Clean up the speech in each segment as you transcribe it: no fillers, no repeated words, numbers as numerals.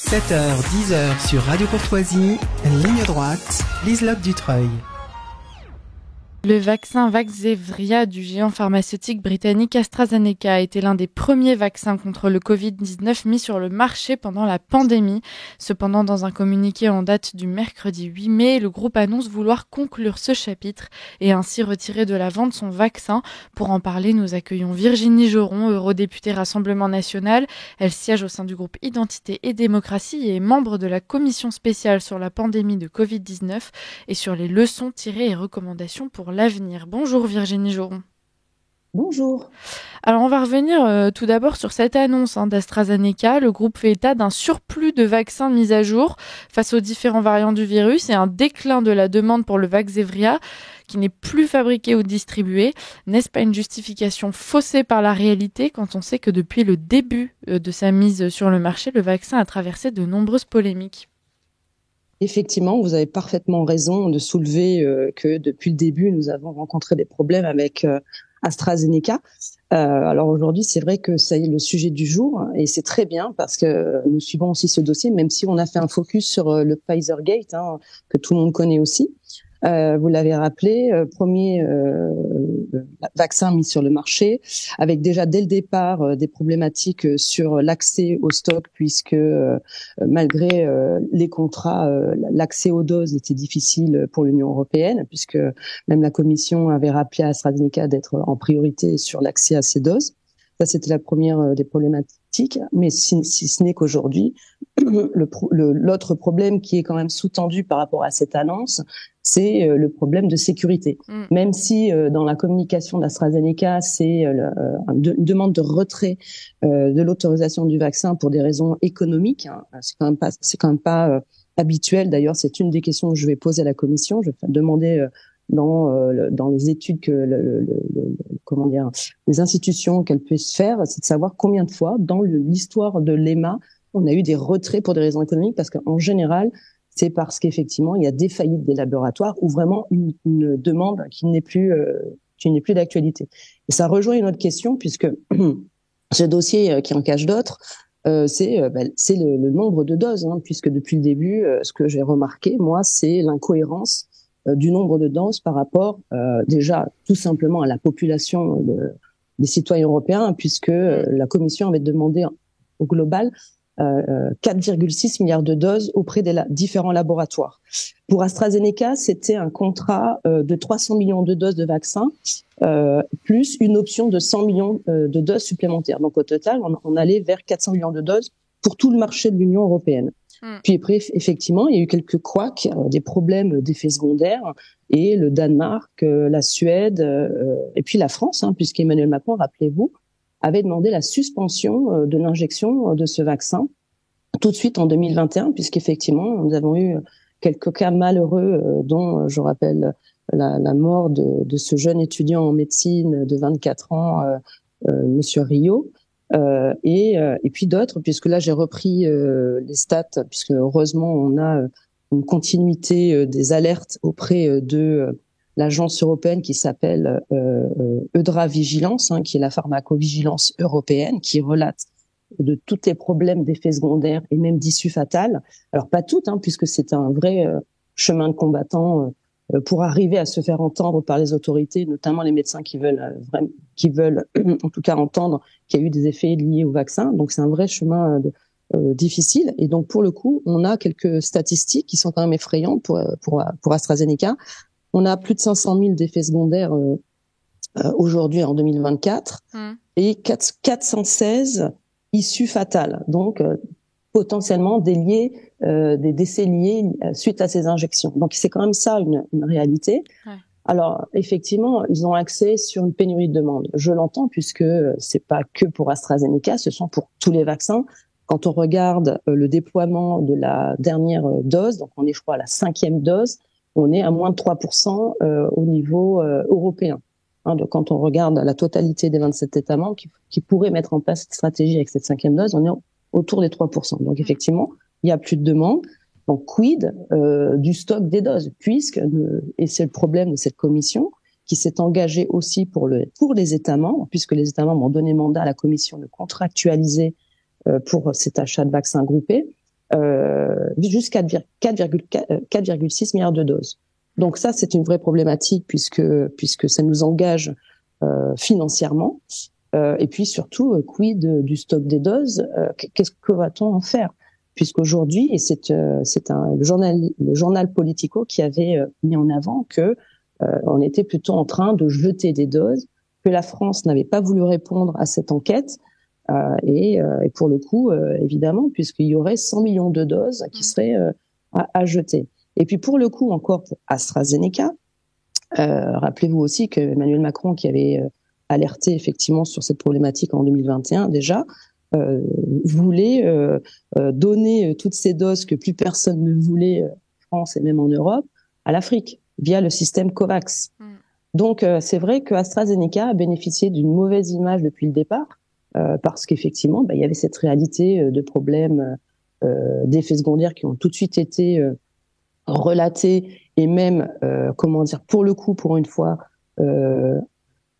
7h, 10h sur Radio Courtoisie, ligne droite, Liselotte Dutreuil. Le vaccin Vaxzevria du géant pharmaceutique britannique AstraZeneca a été l'un des premiers vaccins contre le Covid-19 mis sur le marché pendant la pandémie. Cependant, dans un communiqué en date du mercredi 8 mai, le groupe annonce vouloir conclure ce chapitre et ainsi retirer de la vente son vaccin. Pour en parler, nous accueillons Virginie Joron, eurodéputée Rassemblement National. Elle siège au sein du groupe Identité et Démocratie et est membre de la commission spéciale sur la pandémie de Covid-19 et sur les leçons tirées et recommandations pour l'avenir. Bonjour Virginie Joron. Bonjour. Alors on va revenir tout d'abord sur cette annonce d'AstraZeneca. Le groupe fait état d'un surplus de vaccins mis à jour face aux différents variants du virus et un déclin de la demande pour le Vaxzevria qui n'est plus fabriqué ou distribué. N'est-ce pas une justification faussée par la réalité quand on sait que depuis le début de sa mise sur le marché, le vaccin a traversé de nombreuses polémiques? Effectivement, vous avez parfaitement raison de soulever que depuis le début, nous avons rencontré des problèmes avec AstraZeneca. Alors aujourd'hui, c'est vrai que ça y est le sujet du jour et c'est très bien parce que nous suivons aussi ce dossier, même si on a fait un focus sur le Pfizer-Gate, que tout le monde connaît aussi. Vous l'avez rappelé, premier vaccin mis sur le marché, avec déjà dès le départ des problématiques sur l'accès au stock, puisque malgré les contrats, l'accès aux doses était difficile pour l'Union européenne, puisque même la Commission avait rappelé à AstraZeneca d'être en priorité sur l'accès à ces doses. Ça, c'était la première des problématiques. Mais si ce n'est qu'aujourd'hui, l'autre problème qui est quand même sous-tendu par rapport à cette annonce, c'est le problème de sécurité. Même si dans la communication d'AstraZeneca, c'est une demande de retrait de l'autorisation du vaccin pour des raisons économiques, c'est quand même pas habituel. D'ailleurs, c'est une des questions que je vais poser à la Commission. Je vais demander dans les études que les institutions qu'elles puissent faire, c'est de savoir combien de fois dans l'histoire de l'EMA on a eu des retraits pour des raisons économiques, parce qu'en général c'est parce qu'effectivement il y a des faillites des laboratoires ou vraiment une demande qui n'est plus d'actualité. Et ça rejoint une autre question, puisque ce dossier qui en cache d'autres, c'est le nombre de doses, puisque depuis le début, ce que j'ai remarqué moi, c'est l'incohérence du nombre de doses par rapport déjà tout simplement à la population des citoyens européens, puisque la Commission avait demandé au global 4,6 milliards de doses auprès des différents laboratoires. Pour AstraZeneca, c'était un contrat de 300 millions de doses de vaccins, plus une option de 100 millions de doses supplémentaires. Donc au total, on allait vers 400 millions de doses pour tout le marché de l'Union européenne. Puis après, effectivement, il y a eu quelques couacs, des problèmes d'effets secondaires, et le Danemark, la Suède, et puis la France, puisqu'Emmanuel Macron, rappelez-vous, avait demandé la suspension de l'injection de ce vaccin tout de suite en 2021, puisqu'effectivement, nous avons eu quelques cas malheureux, dont je rappelle la mort de ce jeune étudiant en médecine de 24 ans, Monsieur Rio, et puis d'autres, puisque là j'ai repris les stats, puisque heureusement on a une continuité des alertes auprès de l'agence européenne qui s'appelle EudraVigilance, qui est la pharmacovigilance européenne, qui relate de tous les problèmes d'effets secondaires et même d'issues fatales. Alors pas toutes, puisque c'est un vrai chemin de combattant pour arriver à se faire entendre par les autorités, notamment les médecins qui veulent en tout cas entendre qu'il y a eu des effets liés au vaccin. Donc c'est un vrai chemin difficile. Et donc pour le coup, on a quelques statistiques qui sont quand même effrayantes pour AstraZeneca. On a plus de 500 000 d'effets secondaires aujourd'hui en 2024 et 416 issues fatales. Donc potentiellement des décès liés suite à ces injections. Donc c'est quand même ça une réalité. Ouais. Alors effectivement, ils ont accès sur une pénurie de demande. Je l'entends, puisque c'est pas que pour AstraZeneca, ce sont pour tous les vaccins. Quand on regarde le déploiement de la dernière dose, donc on est je crois à la 5e dose, on est à moins de 3% au niveau européen. Donc quand on regarde la totalité des 27 États membres qui pourraient mettre en place cette stratégie avec cette 5e dose, on est autour des 3%. Donc effectivement, il y a plus de demande. Donc quid du stock des doses, puisque et c'est le problème de cette commission qui s'est engagée aussi pour les États membres, puisque les États membres ont donné mandat à la commission de contractualiser pour cet achat de vaccins groupés. jusqu'à 4,6 milliards de doses. Donc ça, c'est une vraie problématique puisque ça nous engage financièrement. Et puis surtout, quid du stock des doses, que va-t-on en faire? Puisqu'aujourd'hui, et c'est le journal Politico qui avait mis en avant que on était plutôt en train de jeter des doses, que la France n'avait pas voulu répondre à cette enquête, et pour le coup, évidemment, puisqu'il y aurait 100 millions de doses qui seraient à jeter. Et puis pour le coup, encore pour AstraZeneca, rappelez-vous aussi que Emmanuel Macron, qui avait alerté effectivement sur cette problématique en 2021 déjà, voulait donner toutes ces doses que plus personne ne voulait en France et même en Europe à l'Afrique via le système COVAX. Donc c'est vrai que AstraZeneca a bénéficié d'une mauvaise image depuis le départ parce qu'effectivement il y avait cette réalité de problèmes d'effets secondaires qui ont tout de suite été relatés et même pour le coup pour une fois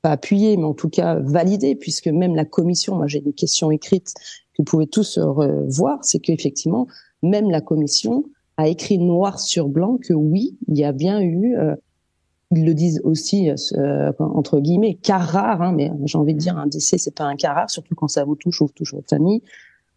pas appuyé, mais en tout cas validé, puisque même la commission, moi j'ai une question écrite que vous pouvez tous voir, c'est qu'effectivement, même la commission a écrit noir sur blanc que oui, il y a bien eu, ils le disent aussi, entre guillemets, cas rare, mais j'ai envie de dire, un décès, c'est pas un cas rare, surtout quand ça vous touche ou touche votre famille,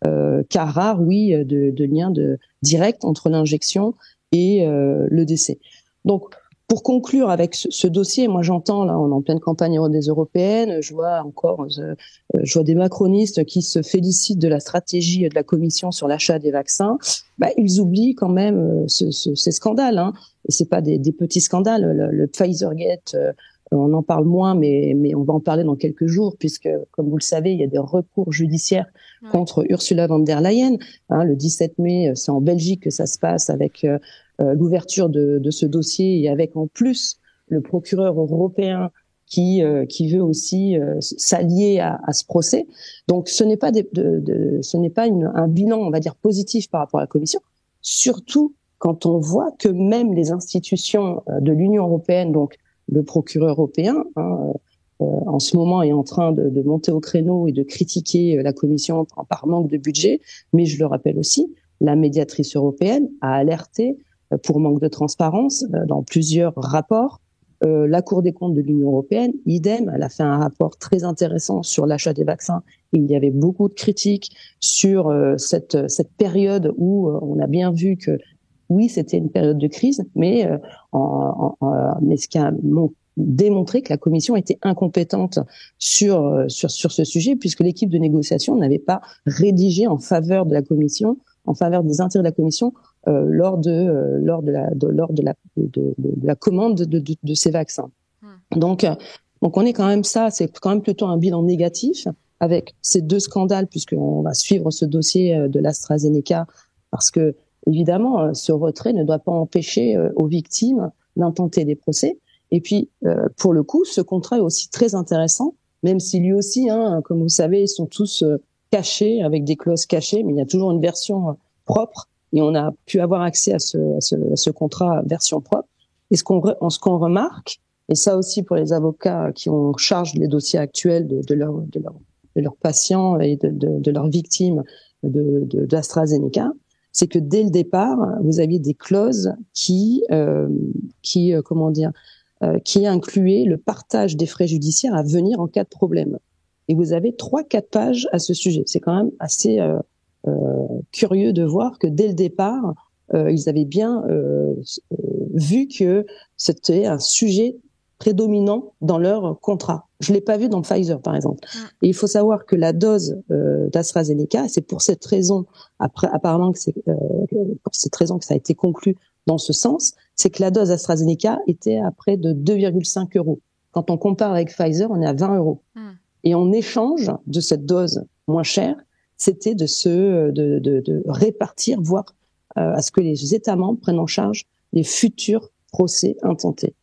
cas rare, oui, de lien direct entre l'injection et le décès. Donc, pour conclure avec ce dossier, moi j'entends là, on est en pleine campagne des européennes, je vois des macronistes qui se félicitent de la stratégie de la Commission sur l'achat des vaccins. Ils oublient quand même ces scandales, et c'est pas des petits scandales. Le Pfizergate, on en parle moins, mais on va en parler dans quelques jours, puisque comme vous le savez, il y a des recours judiciaires contre Ursula von der Leyen. Le 17 mai, c'est en Belgique que ça se passe avec l'ouverture de ce dossier et avec en plus le procureur européen qui veut aussi s'allier à ce procès. Donc ce n'est pas un bilan, on va dire, positif par rapport à la Commission, surtout quand on voit que même les institutions de l'Union européenne, donc le procureur européen, en ce moment est en train de monter au créneau et de critiquer la Commission par manque de budget, mais je le rappelle aussi, la médiatrice européenne a alerté pour manque de transparence dans plusieurs rapports. La Cour des comptes de l'Union européenne, idem, elle a fait un rapport très intéressant sur l'achat des vaccins. Il y avait beaucoup de critiques sur cette période où on a bien vu que oui, c'était une période de crise, mais ce qui a démontré que la Commission était incompétente sur ce sujet, puisque l'équipe de négociation n'avait pas rédigé en faveur de la Commission, en faveur des intérêts de la Commission, lors de la commande de ces vaccins. Donc on est quand même c'est quand même plutôt un bilan négatif avec ces deux scandales, puisqu'on va suivre ce dossier de l'AstraZeneca, parce que évidemment ce retrait ne doit pas empêcher aux victimes d'intenter des procès. Et puis pour le coup, ce contrat est aussi très intéressant, même si lui aussi, comme vous savez, ils sont tous cachés avec des clauses cachées, mais il y a toujours une version propre. Et on a pu avoir accès à ce contrat version propre. Et ce qu'on remarque, et ça aussi pour les avocats qui ont en charge les dossiers actuels de leurs patients et de leurs victimes d'AstraZeneca, c'est que dès le départ, vous aviez des clauses qui incluaient le partage des frais judiciaires à venir en cas de problème. Et vous avez 3-4 pages à ce sujet. C'est quand même assez curieux de voir que dès le départ, ils avaient bien vu que c'était un sujet prédominant dans leur contrat. Je l'ai pas vu dans Pfizer, par exemple. Et il faut savoir que la dose d'AstraZeneca, c'est pour cette raison, apparemment que c'est pour cette raison que ça a été conclu dans ce sens, c'est que la dose AstraZeneca était à près de 2,5 €. Quand on compare avec Pfizer, on est à 20 €. Et en échange de cette dose moins chère, c'était de répartir, voire à ce que les États membres prennent en charge les futurs procès intentés.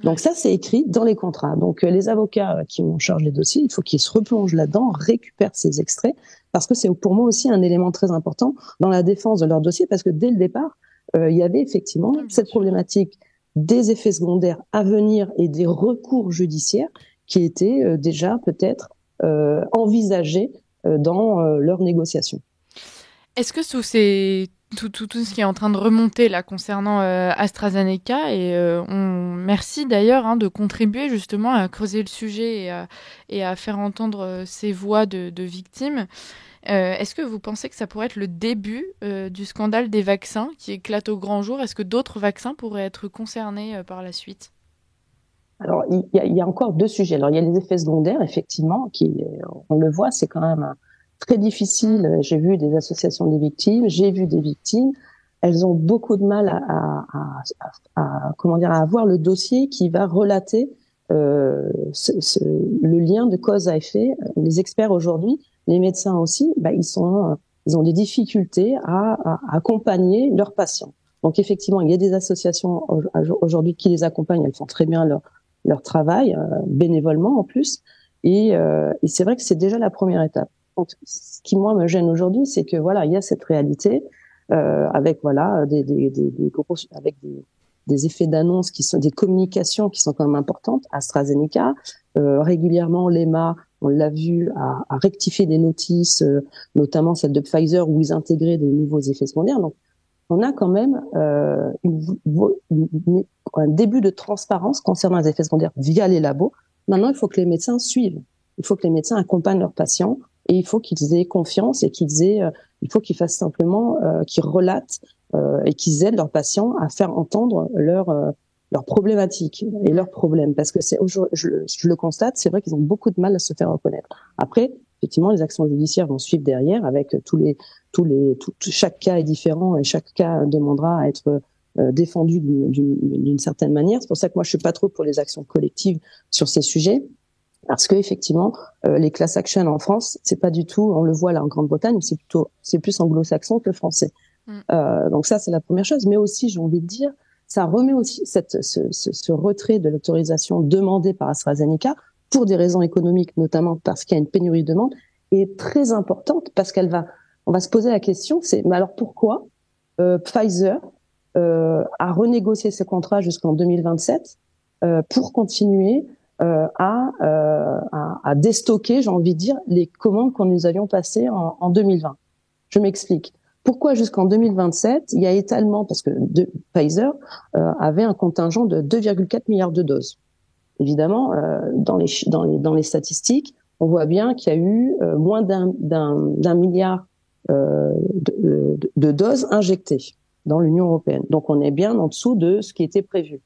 Donc ça, c'est écrit dans les contrats. Donc les avocats qui ont en charge les dossiers, il faut qu'ils se replongent là-dedans, récupèrent ces extraits, parce que c'est pour moi aussi un élément très important dans la défense de leur dossier, parce que dès le départ, il y avait effectivement cette problématique des effets secondaires à venir et des recours judiciaires qui étaient déjà peut-être envisagés dans leurs négociations. Est-ce que sous ces tout ce qui est en train de remonter là concernant AstraZeneca merci d'ailleurs de contribuer justement à creuser le sujet et à faire entendre ces voix de victimes. Est-ce que vous pensez que ça pourrait être le début du scandale des vaccins qui éclate au grand jour? Est-ce que d'autres vaccins pourraient être concernés par la suite? Alors, il y a encore deux sujets. Alors, il y a les effets secondaires, effectivement, on le voit, c'est quand même très difficile. J'ai vu des associations des victimes, j'ai vu des victimes. Elles ont beaucoup de mal à avoir le dossier qui va relater le lien de cause à effet. Les experts aujourd'hui, les médecins aussi, ils ont des difficultés à accompagner leurs patients. Donc effectivement, il y a des associations aujourd'hui qui les accompagnent. Elles font très bien leur travail bénévolement en plus. Et c'est vrai que c'est déjà la première étape. Donc, ce qui moi me gêne aujourd'hui, c'est que voilà, il y a cette réalité avec voilà des effets d'annonce qui sont des communications qui sont quand même importantes. AstraZeneca régulièrement, l'EMA, on l'a vu, a rectifié des notices, notamment celle de Pfizer où ils intégraient des nouveaux effets secondaires. Donc on a quand même un début de transparence concernant les effets secondaires via les labos. Maintenant, il faut que les médecins suivent. Il faut que les médecins accompagnent leurs patients et il faut qu'ils aient confiance et il faut qu'ils fassent simplement, qu'ils relatent et qu'ils aident leurs patients à faire entendre leurs problématiques et leurs problèmes. Parce que je le constate, c'est vrai qu'ils ont beaucoup de mal à se faire reconnaître. Après, effectivement, les actions judiciaires vont suivre derrière avec chaque cas est différent et chaque cas demandera à être défendu d'une certaine manière. C'est pour ça que moi je suis pas trop pour les actions collectives sur ces sujets, parce que effectivement les class action en France, c'est pas du tout, on le voit là en Grande-Bretagne, c'est plus anglo-saxon que français. Donc ça c'est la première chose, mais aussi j'ai envie de dire, ça remet aussi ce retrait de l'autorisation demandée par AstraZeneca pour des raisons économiques, notamment parce qu'il y a une pénurie de demande, est très importante parce on va se poser la question, mais alors pourquoi Pfizer a renégocié ses contrats jusqu'en 2027 pour continuer à déstocker, j'ai envie de dire, les commandes que nous avions passées en 2020. Je m'explique. Pourquoi jusqu'en 2027 il y a étalement, parce que Pfizer avait un contingent de 2,4 milliards de doses. Évidemment, dans les statistiques, on voit bien qu'il y a eu moins d'un milliard de doses injectées dans l'Union européenne. Donc on est bien en dessous de ce qui était prévu.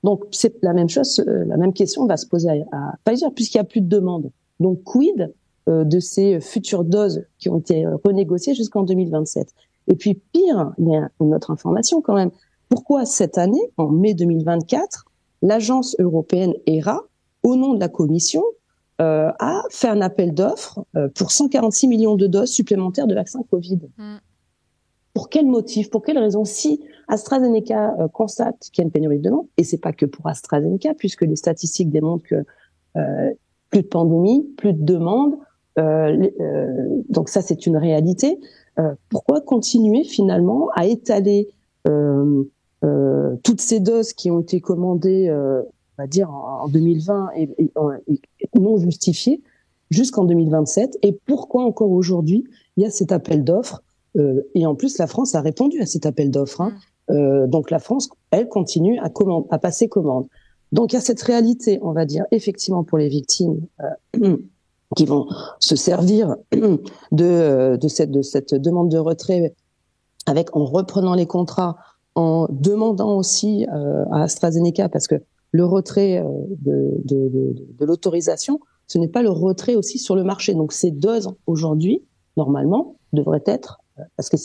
Donc c'est la même chose, la même question va se poser à Pfizer puisqu'il n'y a plus de demande. Donc quid de ces futures doses qui ont été renégociées jusqu'en 2027? Et puis pire, il y a une autre information quand même. Pourquoi cette année, en mai 2024, l'agence européenne ERA, au nom de la Commission, a fait un appel d'offres pour 146 millions de doses supplémentaires de vaccins Covid. Pour quel motif? Pour quelle raison? Si AstraZeneca constate qu'il y a une pénurie de demande, et c'est pas que pour AstraZeneca, puisque les statistiques démontrent que plus de pandémie, plus de demande, donc ça c'est une réalité. Pourquoi continuer finalement à étaler toutes ces doses qui ont été commandées, on va dire en 2020 et non justifiées jusqu'en 2027? Et pourquoi encore aujourd'hui il y a cet appel d'offres? Et en plus, la France a répondu à cet appel d'offres. Donc la France, elle continue à passer commande. Donc il y a cette réalité, on va dire, effectivement pour les victimes qui vont se servir de cette demande de retrait en reprenant les contrats, en demandant aussi à AstraZeneca, parce que le retrait de l'autorisation, ce n'est pas le retrait aussi sur le marché. Donc ces doses aujourd'hui, normalement, devraient être parce que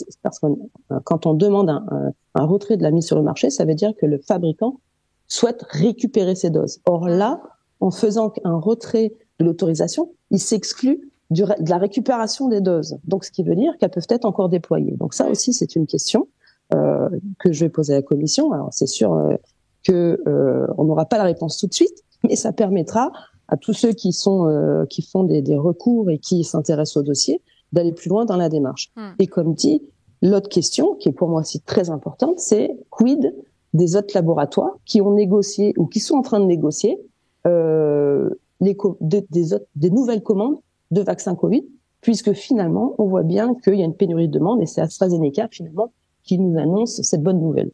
quand on demande un retrait de la mise sur le marché, ça veut dire que le fabricant souhaite récupérer ces doses. Or là, en faisant un retrait de l'autorisation, il s'exclut de la récupération des doses. Donc, ce qui veut dire qu'elles peuvent être encore déployées. Donc ça aussi, c'est une question que je vais poser à la Commission. Alors, c'est sûr que on n'aura pas la réponse tout de suite, mais ça permettra à tous ceux qui font des recours et qui s'intéressent au dossier d'aller plus loin dans la démarche. Et comme dit, l'autre question, qui est pour moi aussi très importante, c'est quid des autres laboratoires qui ont négocié ou qui sont en train de négocier des nouvelles commandes de vaccins Covid, puisque finalement, on voit bien qu'il y a une pénurie de demande et c'est AstraZeneca finalement qui nous annonce cette bonne nouvelle.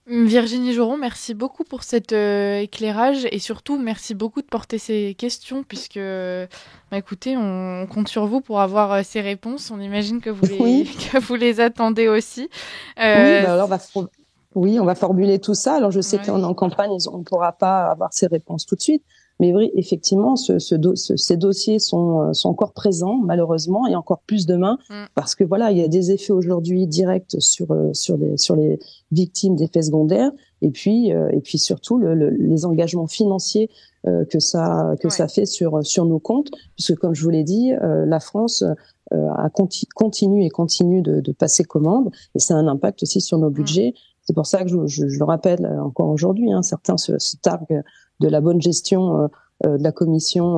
Virginie Joron, merci beaucoup pour cet éclairage et surtout merci beaucoup de porter ces questions puisque, écoutez, on compte sur vous pour avoir ces réponses. On imagine que que vous les attendez aussi. Alors on va formuler tout ça. Alors je sais qu'on est en campagne, on ne pourra pas avoir ces réponses tout de suite. Mais oui, effectivement, ces dossiers sont encore présents, malheureusement, et encore plus demain, parce que voilà, il y a des effets aujourd'hui directs sur les victimes d'effets secondaires, et puis surtout les engagements financiers que ça fait sur nos comptes, puisque comme je vous l'ai dit, la France continue de passer commande, et ça a un impact aussi sur nos budgets. C'est pour ça que je le rappelle encore aujourd'hui, certains se targuent de la bonne gestion de la Commission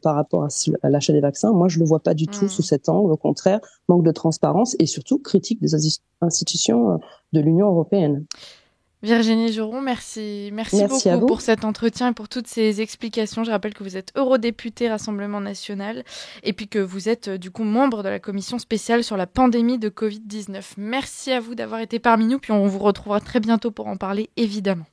par rapport à l'achat des vaccins. Moi, je le vois pas du tout sous cet angle. Au contraire, manque de transparence et surtout critique des institutions de l'Union européenne. Virginie Joron, merci beaucoup pour cet entretien et pour toutes ces explications. Je rappelle que vous êtes eurodéputée Rassemblement National et puis que vous êtes du coup membre de la commission spéciale sur la pandémie de Covid-19. Merci à vous d'avoir été parmi nous, puis on vous retrouvera très bientôt pour en parler, évidemment.